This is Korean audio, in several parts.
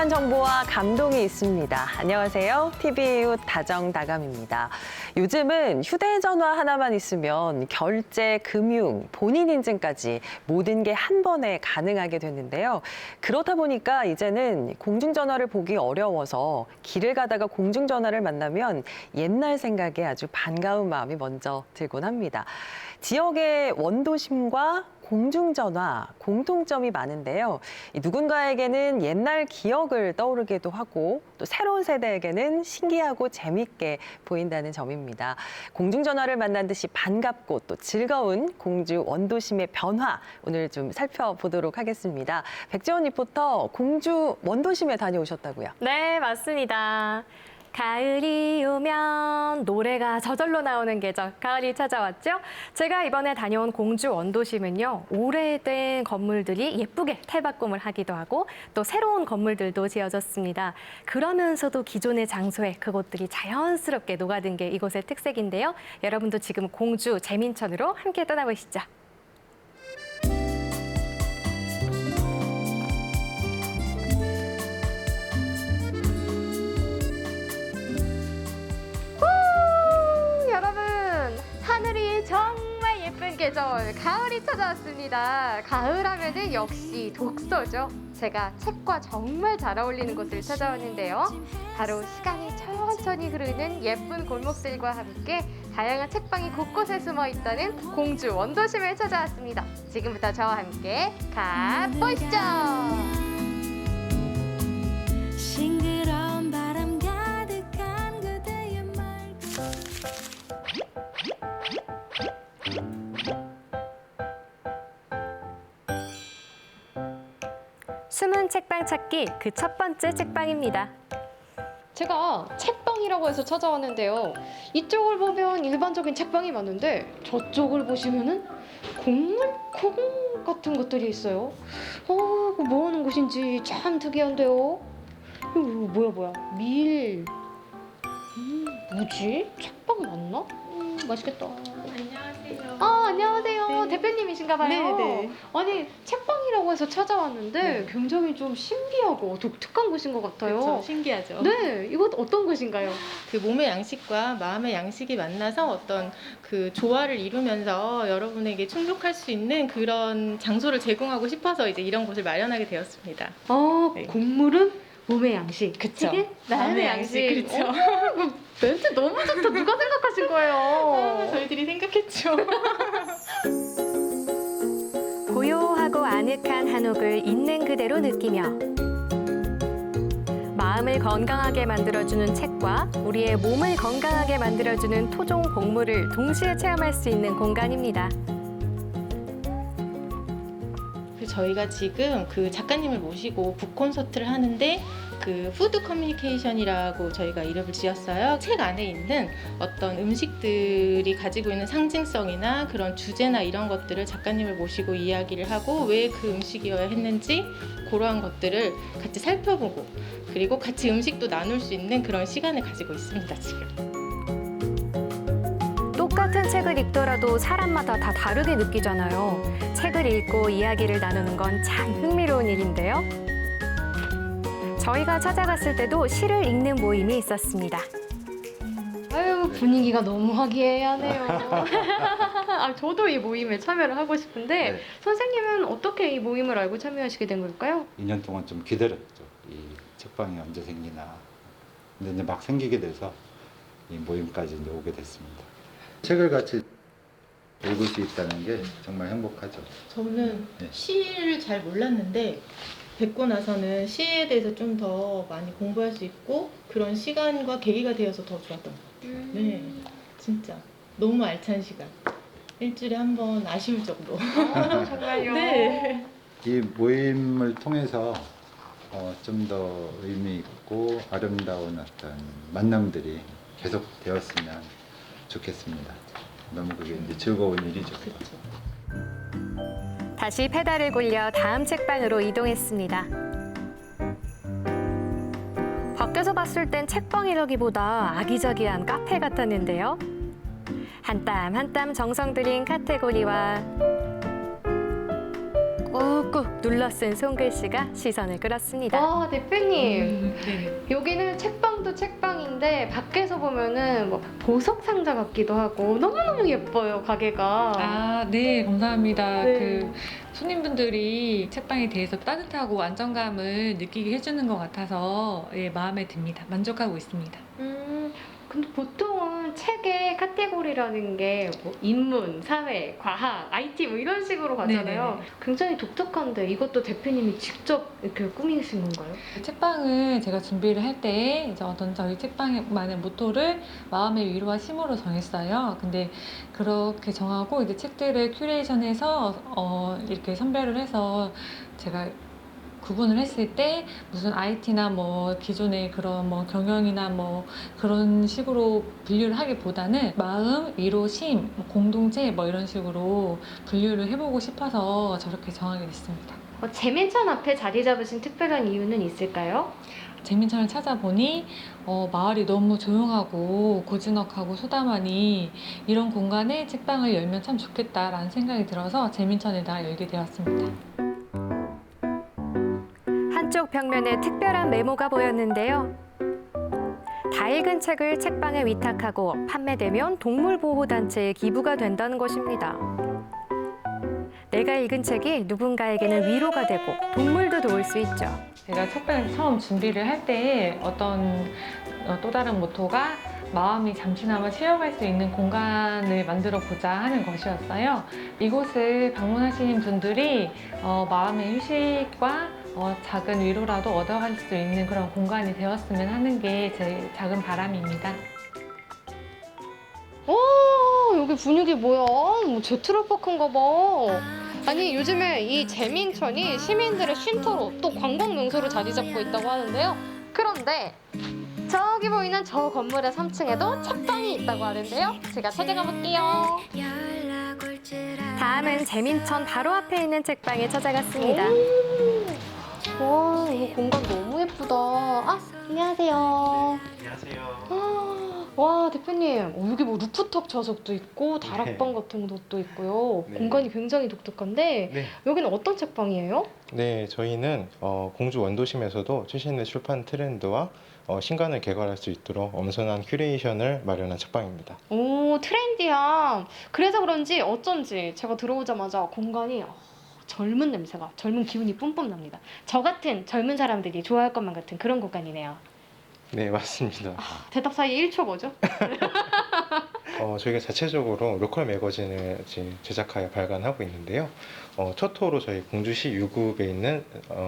다양한 정보와 감동이 있습니다. 안녕하세요. TV 이웃 다정다감입니다. 요즘은 휴대전화 하나만 있으면 결제, 금융, 본인 인증까지 모든 게 한 번에 가능하게 됐는데요. 그렇다 보니까 이제는 공중전화를 보기 어려워서 길을 가다가 공중전화를 만나면 옛날 생각에 아주 반가운 마음이 먼저 들곤 합니다. 지역의 원도심과 공중전화 공통점이 많은데요. 누군가에게는 옛날 기억을 떠오르기도 하고 또 새로운 세대에게는 신기하고 재밌게 보인다는 점입니다. 공중전화를 만난 듯이 반갑고 또 즐거운 공주 원도심의 변화 오늘 좀 살펴보도록 하겠습니다. 백지원 리포터, 공주 원도심에 다녀오셨다고요? 네, 맞습니다. 가을이 오면 노래가 저절로 나오는 계절, 가을이 찾아왔죠? 제가 이번에 다녀온 공주 원도심은요, 오래된 건물들이 예쁘게 탈바꿈을 하기도 하고 또 새로운 건물들도 지어졌습니다. 그러면서도 기존의 장소에 그곳들이 자연스럽게 녹아든 게 이곳의 특색인데요. 여러분도 지금 공주 재민천으로 함께 떠나보시죠. 하늘이 정말 예쁜 계절, 가을이 찾아왔습니다. 가을 하면은 역시 독서죠. 제가 책과 정말 잘 어울리는 곳을 찾아왔는데요. 바로 시간이 천천히 흐르는 예쁜 골목들과 함께 다양한 책방이 곳곳에 숨어 있다는 공주 원도심을 찾아왔습니다. 지금부터 저와 함께 가보시죠. 싱그러운 바람 가득한 그대의 말. 숨은 책방 찾기 그 첫 번째 책방입니다. 제가 책방이라고 해서 찾아왔는데요. 이쪽을 보면 일반적인 책방이 많은데 저쪽을 보시면은 곡물 같은 것들이 있어요. 이거 뭐 하는 곳인지 참 특이한데요. 이거 뭐야? 밀. 뭐지? 책방 맞나? 맛있겠다. 안녕하세요. 안녕하세요. 네. 대표님이신가 봐요. 네. 아니, 책방이라고 해서 찾아왔는데 굉장히 좀 신기하고 독특한 곳인 것 같아요. 그렇죠. 신기하죠. 네, 이곳 어떤 곳인가요? 그 몸의 양식과 마음의 양식이 만나서 어떤 그 조화를 이루면서 여러분에게 충족할 수 있는 그런 장소를 제공하고 싶어서 이제 이런 곳을 마련하게 되었습니다. 네. 곡물은 몸의 양식, 그쵸. 책은 마음의 양식. 그렇죠. 멘트 너무 좋다. 누가 생각하신 거예요? 저희들이 생각했죠. 고요하고 아늑한 한옥을 있는 그대로 느끼며 마음을 건강하게 만들어주는 책과 우리의 몸을 건강하게 만들어주는 토종 곡물을 동시에 체험할 수 있는 공간입니다. 저희가 지금 그 작가님을 모시고 북 콘서트를 하는데 그 푸드 커뮤니케이션이라고 저희가 이름을 지었어요. 책 안에 있는 어떤 음식들이 가지고 있는 상징성이나 그런 주제나 이런 것들을 작가님을 모시고 이야기를 하고 왜 그 음식이어야 했는지 그러한 것들을 같이 살펴보고 그리고 같이 음식도 나눌 수 있는 그런 시간을 가지고 있습니다, 지금. 똑같은 책을 읽더라도 사람마다 다 다르게 느끼잖아요. 책을 읽고 이야기를 나누는 건 참 흥미로운 일인데요. 저희가 찾아갔을 때도 시를 읽는 모임이 있었습니다. 아유, 분위기가 너무 화기애애하네요. 저도 이 모임에 참여를 하고 싶은데 네. 선생님은 어떻게 이 모임을 알고 참여하시게 된 걸까요? 2년 동안 좀 기다렸죠. 이 책방이 언제 생기나. 근데 이제 막 생기게 돼서 이 모임까지 이제 오게 됐습니다. 책을 같이 읽을 수 있다는 게 정말 행복하죠. 저는 네. 시를 잘 몰랐는데 뵙고 나서는 시에 대해서 좀 더 많이 공부할 수 있고 그런 시간과 계기가 되어서 더 좋았던 것 같아요. 네, 진짜 너무 알찬 시간. 일주일에 한 번 아쉬울 정도. 정말요? 네. 이 모임을 통해서 좀 더 의미 있고 아름다운 어떤 만남들이 계속 되었으면 좋겠습니다. 너무 그게 이제 즐거운 일이죠. 그렇죠. 다시 페달을 굴려 다음 책방으로 이동했습니다. 밖에서 봤을 땐 책방이라기보다 아기자기한 카페 같았는데요. 한 땀 한 땀 정성 들인 카테고리와 꾹꾹 눌러 쓴 손글씨가 시선을 끌었습니다. 와, 대표님. 네. 여기는 책방도 책방인데 밖에서 보면은 뭐 보석 상자 같기도 하고 너무너무 예뻐요, 가게가. 아, 네, 감사합니다. 네. 그 손님분들이 책방에 대해서 따뜻하고 안정감을 느끼게 해주는 것 같아서 예, 마음에 듭니다. 만족하고 있습니다. 근데 보통은 책의 카테고리라는 게 뭐 인문, 사회, 과학, IT 뭐 이런 식으로 가잖아요. 네네네. 굉장히 독특한데 이것도 대표님이 직접 이렇게 꾸미신 건가요? 책방은 제가 준비를 할 때 이제 어떤 저희 책방만의 모토를 마음의 위로와 힘으로 정했어요. 근데 그렇게 정하고 이제 책들을 큐레이션해서 이렇게 선별을 해서 제가 구분을 했을 때 무슨 IT나 뭐 기존의 그런 뭐 경영이나 뭐 그런 식으로 분류를 하기보다는 마음, 위로, 심, 뭐 공동체 뭐 이런 식으로 분류를 해보고 싶어서 저렇게 정하게 됐습니다. 재민천 앞에 자리 잡으신 특별한 이유는 있을까요? 재민천을 찾아보니 마을이 너무 조용하고 고즈넉하고 소담하니 이런 공간에 책방을 열면 참 좋겠다라는 생각이 들어서 재민천에다가 열게 되었습니다. 한쪽 벽면에 특별한 메모가 보였는데요. 다 읽은 책을 책방에 위탁하고 판매되면 동물보호단체에 기부가 된다는 것입니다. 내가 읽은 책이 누군가에게는 위로가 되고 동물도 도울 수 있죠. 제가 책방을 처음 준비를 할 때 어떤 또 다른 모토가 마음이 잠시나마 쉬어갈 수 있는 공간을 만들어 보자 하는 것이었어요. 이곳을 방문하시는 분들이 마음의 휴식과 작은 위로라도 얻어갈 수 있는 그런 공간이 되었으면 하는 게 제 작은 바람입니다. 여기 분위기 뭐야? 뭐 제트럴파크인가 봐. 아니 요즘에 이 재민천이 시민들의 쉼터로 또 관광 명소로 자리 잡고 있다고 하는데요. 그런데 저기 보이는 저 건물의 3층에도 책방이 있다고 하는데요. 제가 찾아가 볼게요. 다음은 재민천 바로 앞에 있는 책방에 찾아갔습니다. 와, 이거 공간 너무 예쁘다. 아, 안녕하세요. 안녕하세요. 와, 대표님. 여기 뭐 루프탑 좌석도 있고 다락방 같은 것도 있고요. 네. 공간이 굉장히 독특한데 네. 여기는 어떤 책방이에요? 네, 저희는 공주 원도심에서도 최신의 출판 트렌드와 신간을 개발할 수 있도록 엄선한 큐레이션을 마련한 책방입니다. 오, 트렌디함. 그래서 그런지 어쩐지 제가 들어오자마자 공간이 젊은 냄새가, 젊은 기운이 뿜뿜 납니다. 저 같은 젊은 사람들이 좋아할 것만 같은 그런 공간이네요. 네, 맞습니다. 대답 사이 1초 뭐죠? 저희가 자체적으로 로컬 매거진을 지금 제작하여 발간하고 있는데요. 첫 호로 저희 공주시 유급에 있는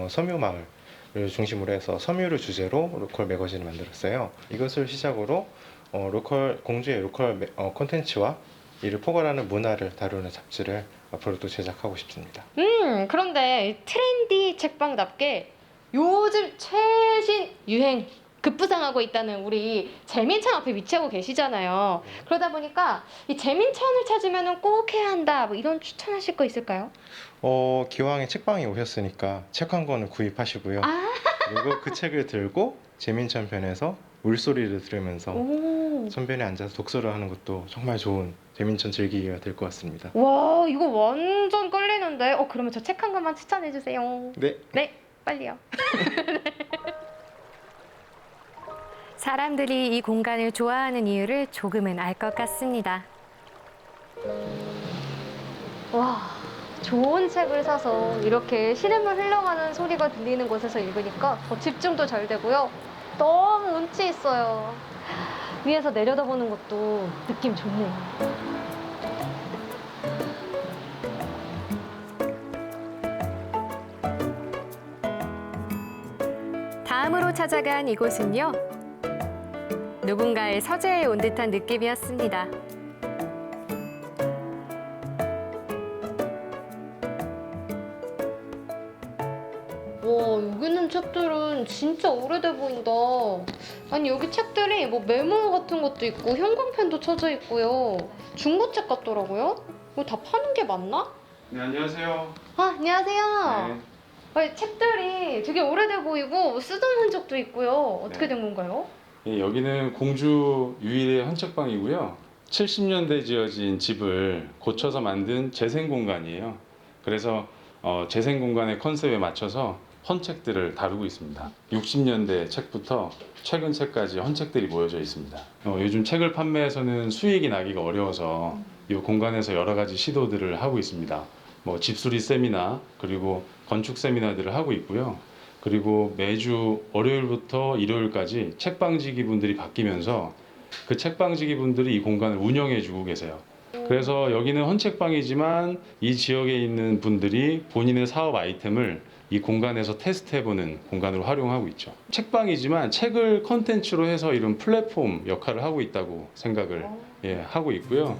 섬유마을을 중심으로 해서 섬유를 주제로 로컬 매거진을 만들었어요. 이것을 시작으로 공주의 로컬 콘텐츠와 이를 포괄하는 문화를 다루는 잡지를 앞으로도 제작하고 싶습니다. 그런데 이 트렌디 책방답게 요즘 최신 유행 급부상하고 있다는 우리 재민천 앞에 위치하고 계시잖아요. 그러다 보니까 이 재민천을 찾으면 꼭 해야 한다. 뭐 이런 추천하실 거 있을까요? 기왕에 책방에 오셨으니까 책 한 권을 구입하시고요. 그리고 그 책을 들고 재민천 편에서 물소리를 들으면서 오. 선변에 앉아서 독서를 하는 것도 정말 좋은 재민천 즐기기가 될 것 같습니다. 와, 이거 완전 끌리는데. 그러면 저 책 한 권만 추천해 주세요. 네. 네, 빨리요. 사람들이 이 공간을 좋아하는 이유를 조금은 알 것 같습니다. 와, 좋은 책을 사서 이렇게 시냇물 흘러가는 소리가 들리는 곳에서 읽으니까 더 집중도 잘 되고요. 너무 운치 있어요. 위에서 내려다보는 것도 느낌 좋네요. 다음으로 찾아간 이곳은요. 누군가의 서재에 온 듯한 느낌이었습니다. 와, 여기 있는 책들은 진짜 오래돼 보인다. 아니, 여기 책들이 뭐 메모 같은 것도 있고 형광펜도 쳐져 있고요. 중고책 같더라고요. 이거 다 파는 게 맞나? 네, 안녕하세요. 안녕하세요. 네. 아니, 책들이 되게 오래돼 보이고 쓰던 흔적도 있고요. 어떻게 네. 된 건가요? 예, 여기는 공주 유일의 헌책방이고요. 70년대 지어진 집을 고쳐서 만든 재생 공간이에요. 그래서 재생 공간의 컨셉에 맞춰서 헌책들을 다루고 있습니다. 60년대 책부터 최근 책까지 헌책들이 모여져 있습니다. 요즘 책을 판매해서는 수익이 나기가 어려워서 이 공간에서 여러 가지 시도들을 하고 있습니다. 뭐 집수리 세미나 그리고 건축 세미나들을 하고 있고요. 그리고 매주 월요일부터 일요일까지 책방지기 분들이 바뀌면서 그 책방지기 분들이 이 공간을 운영해주고 계세요. 그래서 여기는 헌책방이지만 이 지역에 있는 분들이 본인의 사업 아이템을 이 공간에서 테스트해보는 공간으로 활용하고 있죠. 책방이지만 책을 컨텐츠로 해서 이런 플랫폼 역할을 하고 있다고 생각을 하고 있고요.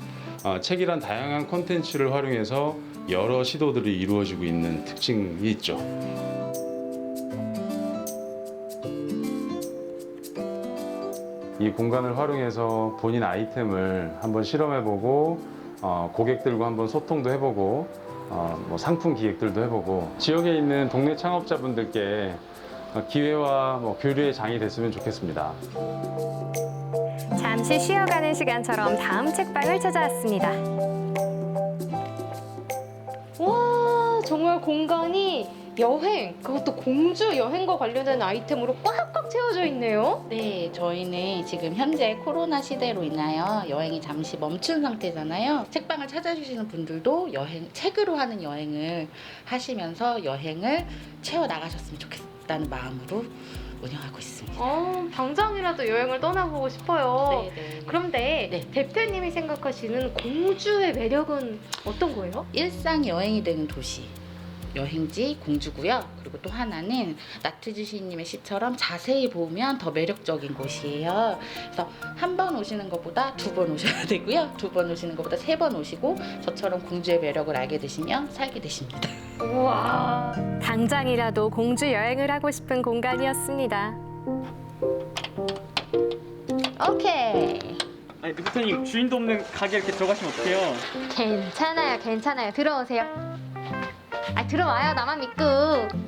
책이란 다양한 컨텐츠를 활용해서 여러 시도들이 이루어지고 있는 특징이 있죠. 이 공간을 활용해서 본인 아이템을 한번 실험해보고 고객들과 한번 소통도 해보고 뭐 상품 기획들도 해보고 지역에 있는 동네 창업자분들께 기회와 뭐 교류의 장이 됐으면 좋겠습니다. 잠시 쉬어가는 시간처럼 다음 책방을 찾아왔습니다. 와, 정말 공간이 여행, 그것도 공주 여행과 관련된 아이템으로 꽉꽉 채워져 있네요. 네, 저희는 지금 현재 코로나 시대로 인하여 여행이 잠시 멈춘 상태잖아요. 책방을 찾아주시는 분들도 책으로 하는 여행을 하시면서 여행을 채워 나가셨으면 좋겠다는 마음으로 운영하고 있습니다. 당장이라도 여행을 떠나보고 싶어요. 네. 그런데 네. 대표님이 생각하시는 공주의 매력은 어떤 거예요? 일상 여행이 되는 도시. 여행지 공주고요. 그리고 또 하나는 나트주 시인님의 시처럼 자세히 보면 더 매력적인 곳이에요. 그래서 한 번 오시는 것보다 2번 오셔야 되고요. 2번 오시는 것보다 3번 오시고 저처럼 공주의 매력을 알게 되시면 살게 되십니다. 우와. 당장이라도 공주 여행을 하고 싶은 공간이었습니다. 오케이. 아니 대표님 주인도 없는 가게 이렇게 들어가시면 어떡해요? 괜찮아요. 들어오세요. 들어와요. 나만 믿고.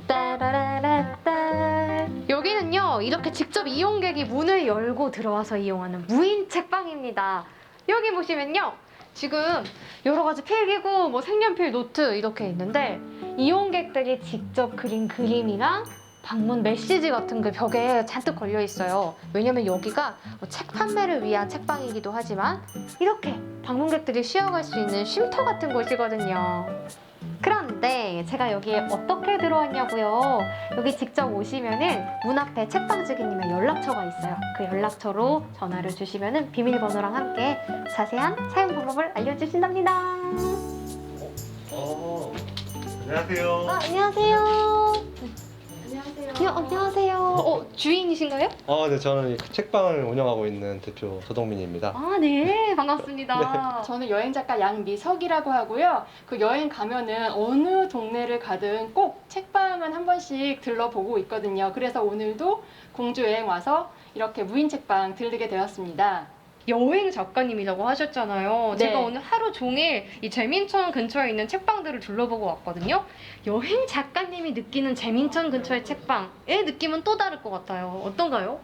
따라라라따. 여기는요, 이렇게 직접 이용객이 문을 열고 들어와서 이용하는 무인 책방입니다. 여기 보시면요, 지금 여러 가지 필기구, 뭐 색연필, 노트 이렇게 있는데 이용객들이 직접 그린 그림이랑 방문 메시지 같은 게 벽에 잔뜩 걸려 있어요. 왜냐면 여기가 책 판매를 위한 책방이기도 하지만 이렇게 방문객들이 쉬어갈 수 있는 쉼터 같은 곳이거든요. 그런데 제가 여기에 어떻게 들어왔냐고요? 여기 직접 오시면은 문 앞에 책방지기님의 연락처가 있어요. 그 연락처로 전화를 주시면은 비밀번호랑 함께 자세한 사용 방법을 알려주신답니다. 안녕하세요. 안녕하세요. 안녕하세요. 주인이신가요? 네, 저는 이 책방을 운영하고 있는 대표 조동민입니다. 네, 반갑습니다. 저는 여행작가 양미석이라고 하고요. 그 여행 가면은 어느 동네를 가든 꼭 책방은 한 번씩 들러보고 있거든요. 그래서 오늘도 공주 여행 와서 이렇게 무인 책방 들르게 되었습니다. 여행 작가님이라고 하셨잖아요. 네. 제가 오늘 하루 종일 이 재민천 근처에 있는 책방들을 둘러보고 왔거든요. 여행 작가님이 느끼는 재민천 근처의 책방의 느낌은 또 다를 것 같아요. 어떤가요?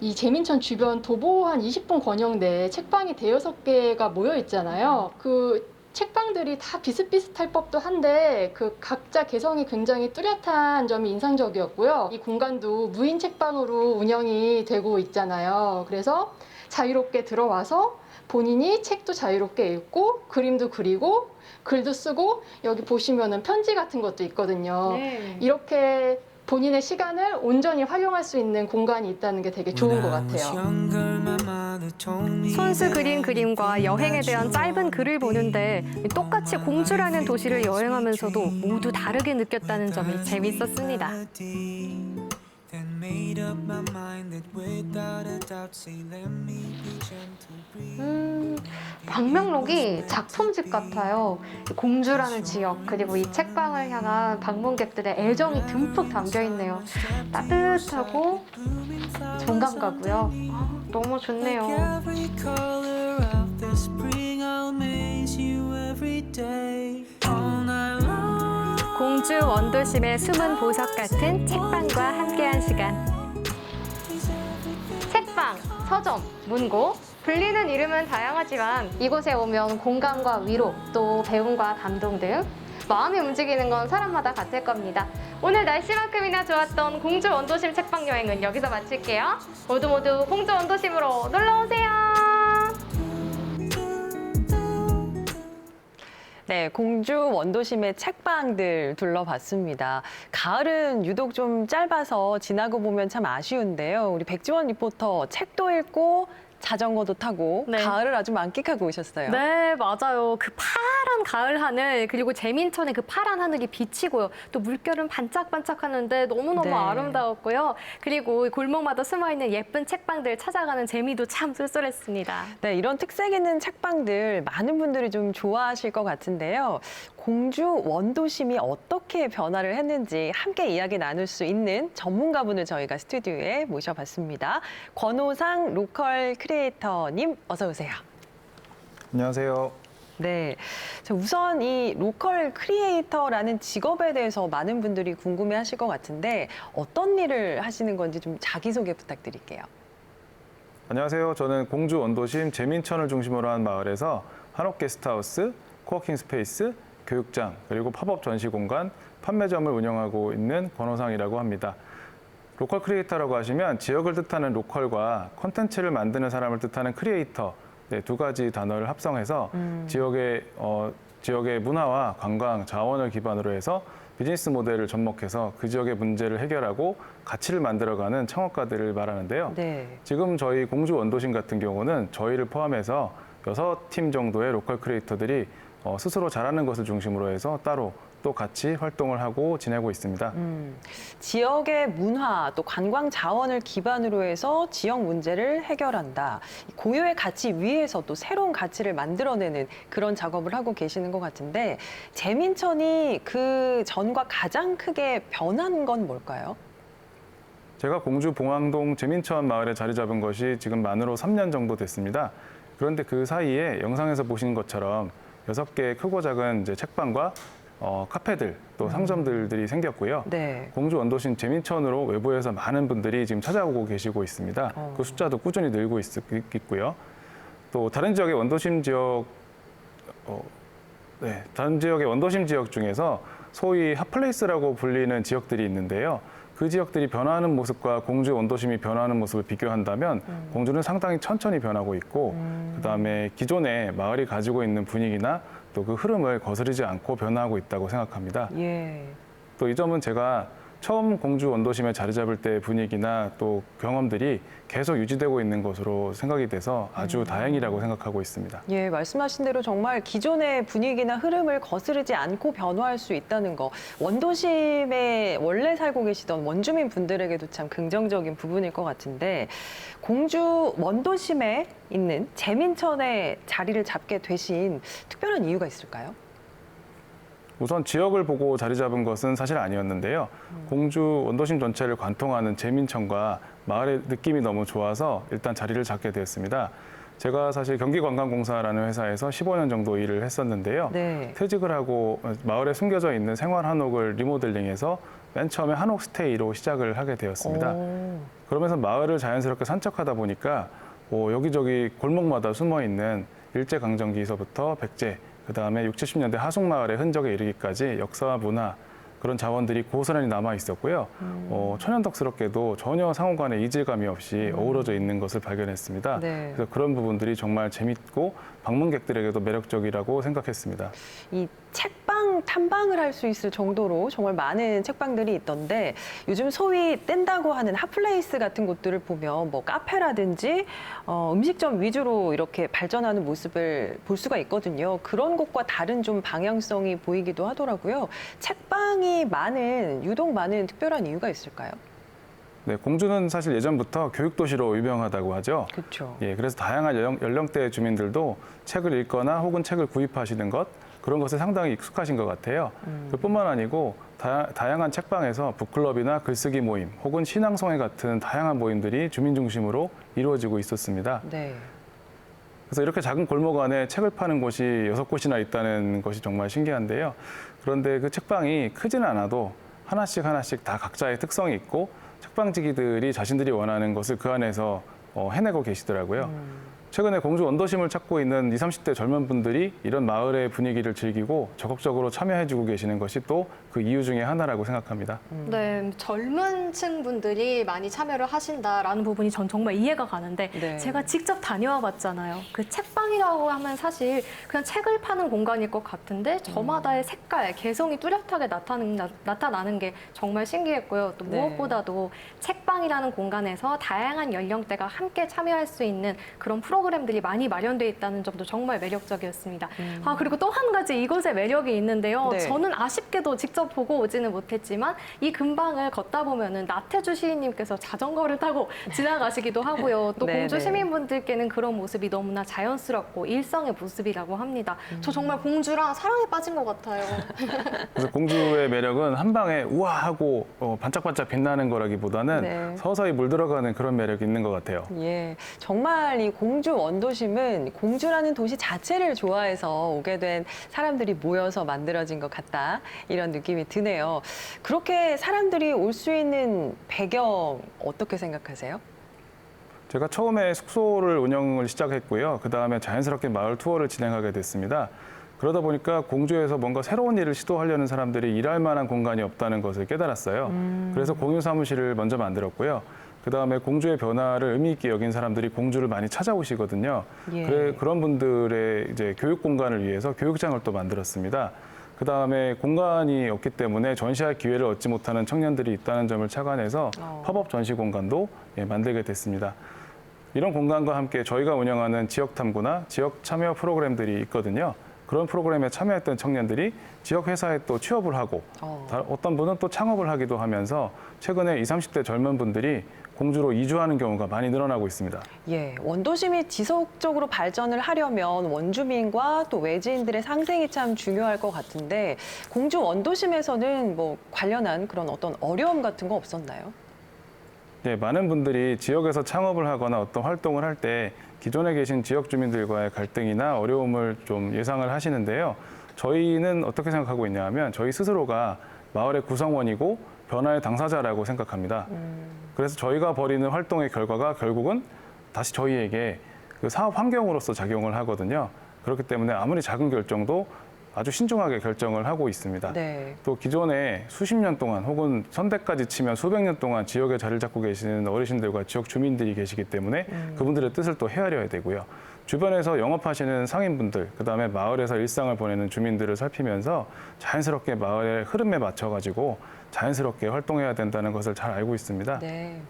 이 재민천 주변 도보 한 20분 권역 내에 책방이 5-6개가 모여 있잖아요. 그 책방들이 다 비슷비슷할 법도 한데 그 각자 개성이 굉장히 뚜렷한 점이 인상적이었고요. 이 공간도 무인 책방으로 운영이 되고 있잖아요. 그래서 자유롭게 들어와서 본인이 책도 자유롭게 읽고 그림도 그리고 글도 쓰고 여기 보시면은 편지 같은 것도 있거든요. 네. 이렇게 본인의 시간을 온전히 활용할 수 있는 공간이 있다는 게 되게 좋은 것 같아요. 손수 그린 그림과 여행에 대한 짧은 글을 보는데 똑같이 공주라는 도시를 여행하면서도 모두 다르게 느꼈다는 점이 재밌었습니다. 방명록이 작품집 같아요. 공주라는 지역 그리고 이 책방을 향한 방문객들의 애정이 듬뿍 담겨 있네요. 따뜻하고 정감 가고요. 너무 좋네요. 공주 원도심의 숨은 보석 같은 책방과 함께한 시간. 책방, 서점, 문고 불리는 이름은 다양하지만 이곳에 오면 공감과 위로 또 배움과 감동 등 마음이 움직이는 건 사람마다 같을 겁니다. 오늘 날씨만큼이나 좋았던 공주 원도심 책방 여행은 여기서 마칠게요. 모두 공주 원도심으로 놀러오세요. 네, 공주 원도심의 책방들 둘러봤습니다. 가을은 유독 좀 짧아서 지나고 보면 참 아쉬운데요. 우리 백지원 리포터 책도 읽고 자전거도 타고 네. 가을을 아주 만끽하고 오셨어요. 네, 맞아요. 그 파란 가을 하늘, 그리고 재민천의 그 파란 하늘이 비치고요. 또 물결은 반짝반짝하는데 너무너무 네. 아름다웠고요. 그리고 골목마다 숨어있는 예쁜 책방들 찾아가는 재미도 참 쏠쏠했습니다. 네, 이런 특색 있는 책방들 많은 분들이 좀 좋아하실 것 같은데요. 공주 원도심이 어떻게 변화를 했는지 함께 이야기 나눌 수 있는 전문가분을 저희가 스튜디오에 모셔봤습니다. 권호상 로컬 크리에이터님 어서 오세요. 안녕하세요. 네, 자, 우선 이 로컬 크리에이터라는 직업에 대해서 많은 분들이 궁금해하실 것 같은데 어떤 일을 하시는 건지 좀 자기소개 부탁드릴게요. 안녕하세요. 저는 공주 원도심 재민천을 중심으로 한 마을에서 한옥 게스트하우스, 코워킹 스페이스, 교육장, 그리고 팝업 전시 공간, 판매점을 운영하고 있는 권호상이라고 합니다. 로컬 크리에이터라고 하시면 지역을 뜻하는 로컬과 콘텐츠를 만드는 사람을 뜻하는 크리에이터, 네, 두 가지 단어를 합성해서 지역의 문화와 관광, 자원을 기반으로 해서 비즈니스 모델을 접목해서 그 지역의 문제를 해결하고 가치를 만들어가는 창업가들을 말하는데요. 네. 지금 저희 공주 원도심 같은 경우는 저희를 포함해서 6팀 정도의 로컬 크리에이터들이 스스로 잘하는 것을 중심으로 해서 따로 또 같이 활동을 하고 지내고 있습니다. 지역의 문화 또 관광 자원을 기반으로 해서 지역 문제를 해결한다. 고유의 가치 위에서 또 새로운 가치를 만들어내는 그런 작업을 하고 계시는 것 같은데 재민천이 그 전과 가장 크게 변한 건 뭘까요? 제가 공주 봉황동 재민천 마을에 자리 잡은 것이 지금 만으로 3년 정도 됐습니다. 그런데 그 사이에 영상에서 보시는 것처럼 6개의 크고 작은 이제 책방과 카페들 또 상점들이 생겼고요. 네. 공주 원도심 재민천으로 외부에서 많은 분들이 지금 찾아오고 계시고 있습니다. 그 숫자도 꾸준히 늘고 있고요. 또 다른 지역의 원도심 지역 다른 지역의 원도심 지역 중에서 소위 핫플레이스라고 불리는 지역들이 있는데요. 그 지역들이 변화하는 모습과 공주 원도심이 변화하는 모습을 비교한다면 공주는 상당히 천천히 변하고 있고 그다음에 기존의 마을이 가지고 있는 분위기나 또 그 흐름을 거스르지 않고 변화하고 있다고 생각합니다. 예. 또 이 점은 제가 처음 공주 원도심에 자리 잡을 때 분위기나 또 경험들이 계속 유지되고 있는 것으로 생각이 돼서 아주 다행이라고 생각하고 있습니다. 예, 말씀하신 대로 정말 기존의 분위기나 흐름을 거스르지 않고 변화할 수 있다는 거. 원도심에 원래 살고 계시던 원주민 분들에게도 참 긍정적인 부분일 것 같은데 공주 원도심에 있는 재민천에 자리를 잡게 되신 특별한 이유가 있을까요? 우선 지역을 보고 자리 잡은 것은 사실 아니었는데요. 공주 원도심 전체를 관통하는 재민천과 마을의 느낌이 너무 좋아서 일단 자리를 잡게 되었습니다. 제가 사실 경기관광공사라는 회사에서 15년 정도 일을 했었는데요. 네. 퇴직을 하고 마을에 숨겨져 있는 생활 한옥을 리모델링해서 맨 처음에 한옥 스테이로 시작을 하게 되었습니다. 그러면서 마을을 자연스럽게 산책하다 보니까 여기저기 골목마다 숨어있는 일제강점기서부터 백제, 그다음에 60, 70년대 하숙마을의 흔적에 이르기까지 역사와 문화, 그런 자원들이 고스란히 남아 있었고요. 천연덕스럽게도 전혀 상호간에 이질감이 없이 어우러져 있는 것을 발견했습니다. 네. 그래서 그런 부분들이 정말 재밌고 방문객들에게도 매력적이라고 생각했습니다. 이 책방 탐방을 할 수 있을 정도로 정말 많은 책방들이 있던데 요즘 소위 뜬다고 하는 핫플레이스 같은 곳들을 보면 뭐 카페라든지 음식점 위주로 이렇게 발전하는 모습을 볼 수가 있거든요. 그런 곳과 다른 좀 방향성이 보이기도 하더라고요. 책방이 유독 많은 특별한 이유가 있을까요? 네, 공주는 사실 예전부터 교육도시로 유명하다고 하죠. 그렇죠. 예, 그래서 다양한 연령대의 주민들도 책을 읽거나 혹은 책을 구입하시는 것, 그런 것에 상당히 익숙하신 것 같아요. 그뿐만 아니고 다양한 책방에서 북클럽이나 글쓰기 모임 혹은 신앙송회 같은 다양한 모임들이 주민 중심으로 이루어지고 있었습니다. 네. 그래서 이렇게 작은 골목 안에 책을 파는 곳이 6곳이나 있다는 것이 정말 신기한데요. 그런데 그 책방이 크지는 않아도 하나씩 다 각자의 특성이 있고 책방지기들이 자신들이 원하는 것을 그 안에서 해내고 계시더라고요. 최근에 공주 원도심을 찾고 있는 20, 30대 젊은 분들이 이런 마을의 분위기를 즐기고 적극적으로 참여해주고 계시는 것이 또 그 이유 중에 하나라고 생각합니다. 네, 젊은 층 분들이 많이 참여를 하신다라는 부분이 전 정말 이해가 가는데 네. 제가 직접 다녀와 봤잖아요. 그 책방이라고 하면 사실 그냥 책을 파는 공간일 것 같은데 저마다의 색깔, 개성이 뚜렷하게 나타나는 게 정말 신기했고요. 또 네. 무엇보다도 책방이라는 공간에서 다양한 연령대가 함께 참여할 수 있는 그런 프로그램들이 많이 마련되어 있다는 점도 정말 매력적이었습니다. 아, 그리고 또 한 가지 이곳의 매력이 있는데요. 네. 저는 아쉽게도 직접 보고 오지는 못했지만 이 근방을 걷다 보면은 나태주 시인님께서 자전거를 타고 지나가시기도 하고요. 또 네, 공주 네. 시민분들께는 그런 모습이 너무나 자연스럽고 일상의 모습이라고 합니다. 저 정말 공주랑 사랑에 빠진 것 같아요. 그래서 공주의 매력은 한 방에 우아하고 반짝반짝 빛나는 거라기보다는 네. 서서히 물들어가는 그런 매력이 있는 것 같아요. 예, 정말 이 공주 원도심은 공주라는 도시 자체를 좋아해서 오게 된 사람들이 모여서 만들어진 것 같다. 이런 느낌이 드네요. 그렇게 사람들이 올 수 있는 배경 어떻게 생각하세요? 제가 처음에 숙소를 운영을 시작했고요. 그 다음에 자연스럽게 마을 투어를 진행하게 됐습니다. 그러다 보니까 공주에서 뭔가 새로운 일을 시도하려는 사람들이 일할 만한 공간이 없다는 것을 깨달았어요. 그래서 공유 사무실을 먼저 만들었고요. 그 다음에 공주의 변화를 의미 있게 여긴 사람들이 공주를 많이 찾아오시거든요. 예. 그런 분들의 이제 교육 공간을 위해서 교육장을 또 만들었습니다. 그 다음에 공간이 없기 때문에 전시할 기회를 얻지 못하는 청년들이 있다는 점을 착안해서 팝업 전시 공간도 만들게 됐습니다. 이런 공간과 함께 저희가 운영하는 지역 탐구나 지역 참여 프로그램들이 있거든요. 그런 프로그램에 참여했던 청년들이 지역 회사에 또 취업을 하고 어떤 분은 또 창업을 하기도 하면서 최근에 20, 30대 젊은 분들이 공주로 이주하는 경우가 많이 늘어나고 있습니다. 예, 원도심이 지속적으로 발전을 하려면 원주민과 또 외지인들의 상생이 참 중요할 것 같은데 공주 원도심에서는 뭐 관련한 그런 어떤 어려움 같은 거 없었나요? 네, 많은 분들이 지역에서 창업을 하거나 어떤 활동을 할 때 기존에 계신 지역 주민들과의 갈등이나 어려움을 좀 예상을 하시는데요. 저희는 어떻게 생각하고 있냐 하면 저희 스스로가 마을의 구성원이고 변화의 당사자라고 생각합니다. 그래서 저희가 벌이는 활동의 결과가 결국은 다시 저희에게 그 사업 환경으로서 작용을 하거든요. 그렇기 때문에 아무리 작은 결정도 아주 신중하게 결정을 하고 있습니다. 네. 또 기존에 수십 년 동안 혹은 선대까지 치면 수백 년 동안 지역에 자리를 잡고 계시는 어르신들과 지역 주민들이 계시기 때문에 그분들의 뜻을 또 헤아려야 되고요. 주변에서 영업하시는 상인분들, 그다음에 마을에서 일상을 보내는 주민들을 살피면서 자연스럽게 마을의 흐름에 맞춰가지고 자연스럽게 활동해야 된다는 것을 잘 알고 있습니다. 네.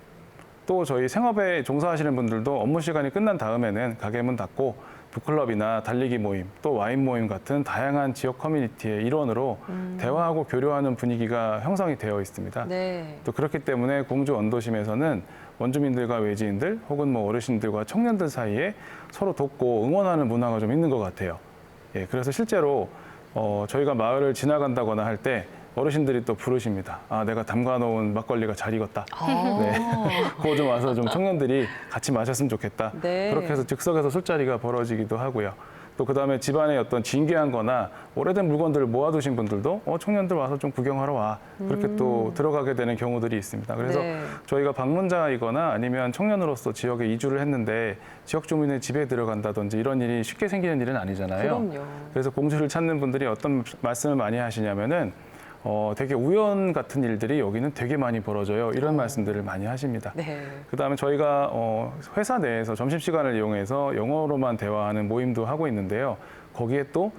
또 저희 생업에 종사하시는 분들도 업무 시간이 끝난 다음에는 가게 문 닫고 북클럽이나 달리기 모임, 또 와인 모임 같은 다양한 지역 커뮤니티의 일원으로 대화하고 교류하는 분위기가 형성이 되어 있습니다. 네. 또 그렇기 때문에 공주 원도심에서는 원주민들과 외지인들 혹은 뭐 어르신들과 청년들 사이에 서로 돕고 응원하는 문화가 좀 있는 것 같아요. 예, 그래서 실제로 저희가 마을을 지나간다거나 할 때 어르신들이 또 부르십니다. 아, 내가 담가놓은 막걸리가 잘 익었다. 네. 그거 좀 와서 좀 청년들이 같이 마셨으면 좋겠다. 네. 그렇게 해서 즉석에서 술자리가 벌어지기도 하고요. 또 그다음에 집안에 어떤 진귀한 거나 오래된 물건들을 모아두신 분들도 청년들 와서 좀 구경하러 와. 그렇게 또 들어가게 되는 경우들이 있습니다. 그래서 네. 저희가 방문자이거나 아니면 청년으로서 지역에 이주를 했는데 지역 주민의 집에 들어간다든지 이런 일이 쉽게 생기는 일은 아니잖아요. 그럼요. 그래서 공주를 찾는 분들이 어떤 말씀을 많이 하시냐면은 되게 우연 같은 일들이 여기는 되게 많이 벌어져요. 이런 말씀들을 많이 하십니다. 네. 그다음에 저희가 회사 내에서 점심시간을 이용해서 영어로만 대화하는 모임도 하고 있는데요. 거기에 또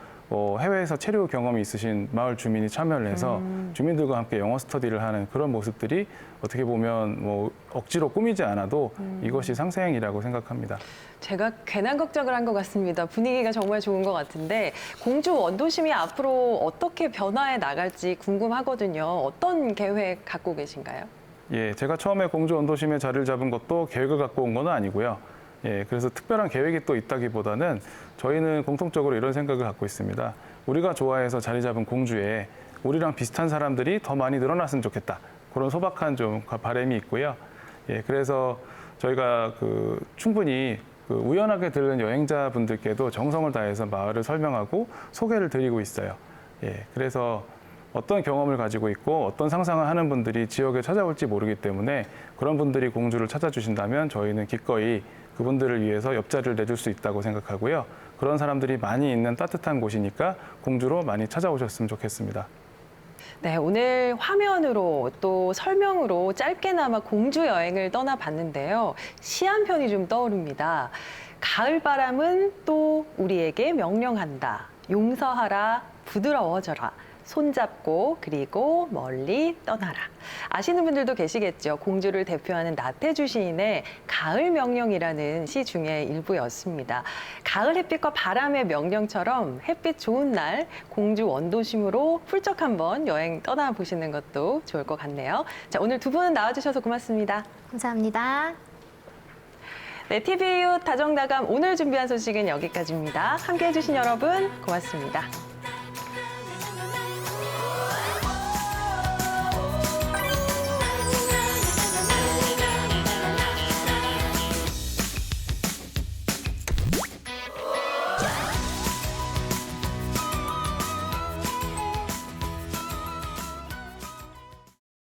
해외에서 체류 경험이 있으신 마을 주민이 참여를 해서 주민들과 함께 영어 스터디를 하는 그런 모습들이 어떻게 보면 뭐 억지로 꾸미지 않아도 이것이 상생이라고 생각합니다. 제가 괜한 걱정을 한 것 같습니다. 분위기가 정말 좋은 것 같은데 공주 원도심이 앞으로 어떻게 변화해 나갈지 궁금하거든요. 어떤 계획 갖고 계신가요? 예, 제가 처음에 공주 원도심에 자리를 잡은 것도 계획을 갖고 온 건 아니고요. 예, 그래서 특별한 계획이 또 있다기보다는 저희는 공통적으로 이런 생각을 갖고 있습니다. 우리가 좋아해서 자리 잡은 공주에 우리랑 비슷한 사람들이 더 많이 늘어났으면 좋겠다. 그런 소박한 좀 바람이 있고요. 예, 그래서 저희가 충분히 우연하게 들른 여행자분들께도 정성을 다해서 마을을 설명하고 소개를 드리고 있어요. 예, 그래서 어떤 경험을 가지고 있고 어떤 상상을 하는 분들이 지역에 찾아올지 모르기 때문에 그런 분들이 공주를 찾아주신다면 저희는 기꺼이 그분들을 위해서 옆자리를 내줄 수 있다고 생각하고요. 그런 사람들이 많이 있는 따뜻한 곳이니까 공주로 많이 찾아오셨으면 좋겠습니다. 네, 오늘 화면으로 또 설명으로 짧게나마 공주 여행을 떠나봤는데요. 시 한 편이 좀 떠오릅니다. 가을바람은 또 우리에게 명령한다. 용서하라, 부드러워져라. 손잡고 그리고 멀리 떠나라. 아시는 분들도 계시겠죠. 공주를 대표하는 나태주 시인의 가을 명령이라는 시 중에 일부였습니다. 가을 햇빛과 바람의 명령처럼 햇빛 좋은 날 공주 원도심으로 훌쩍 한번 여행 떠나보시는 것도 좋을 것 같네요. 자, 오늘 두 분 나와주셔서 고맙습니다. 감사합니다. 네, TV 이웃 다정다감 오늘 준비한 소식은 여기까지입니다. 함께해 주신 여러분 고맙습니다.